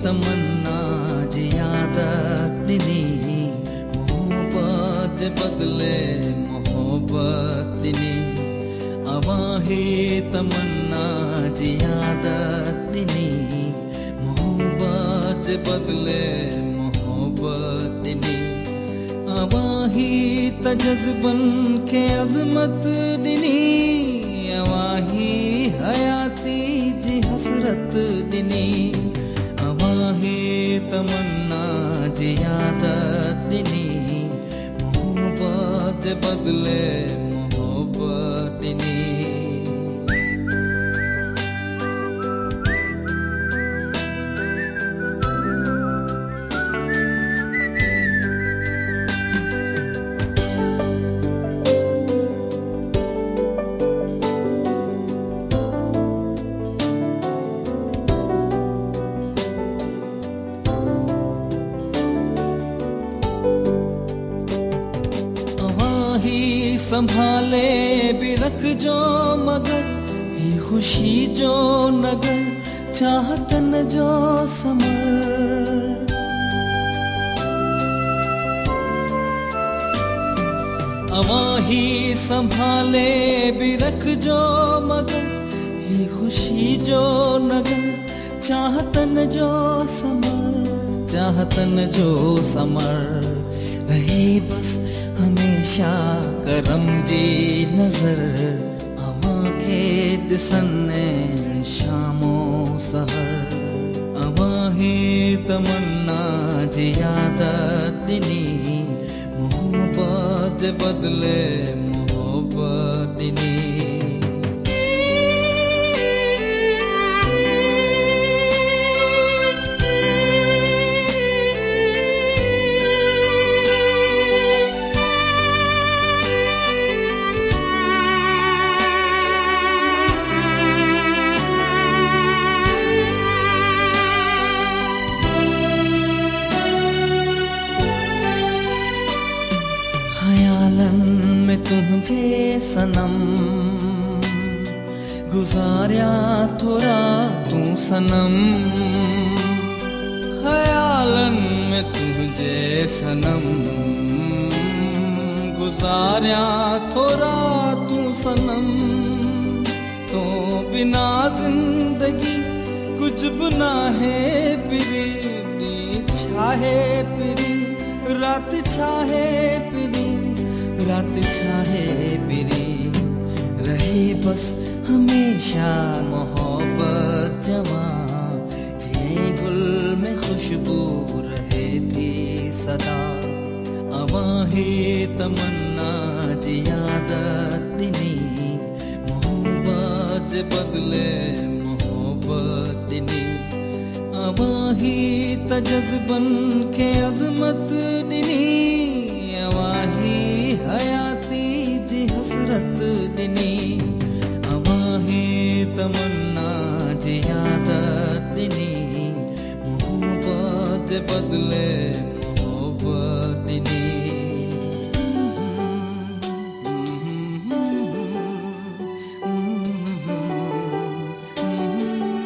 तमन्ना जी आदत दिनी मोहब्बत बदले मोहब्बत दिनी अवाही तमन्ना जी आदत दिनी मोहब्बत बदले मोहब्बत दिनी अवाही तजज़बन के अज़मत दिनी अवाही हयाती जी हसरत दिनी अवाही तमन्ना जी आदत दिनी मोहब्बत बदले मोहब्बत दिनी संभाले भी रख जो मगर ही खुशी जो नगर चाहतन जो समर अवाही संभाले भी रख जो मगर ही खुशी जो नगर चाहतन जो समर चाहतन जो समर रहे बस हमेशा करम जी नजर अवां खे ॾिसनि शामो सहर अवाही तमन्ना जी आदत दिनी मोहब्बत बदले मोहब्बत दिनी तुझे सनम गुजारिया थोड़ा तू सनम ख्यालन में तुझे सनम गुजारिया थोड़ा तू सनम तो बिना जिंदगी कुछ बना है पिरी छाहे पिरी रात छाहे पिरी रात छाहे पिरी रहे बस हमेशा मोहब्बत जवा जे गुल में खुशबू रहे थी सदा अवाही तमन्ना जी आदत दिनी मोहब्बत बदले मोहब्बत दिनी अवाही तजज़बन के अज़मत दिनी अवाही हयाती जी हसरत दिनी अवाही तमन्ना जी आदत दिनी मोहब्बत बदले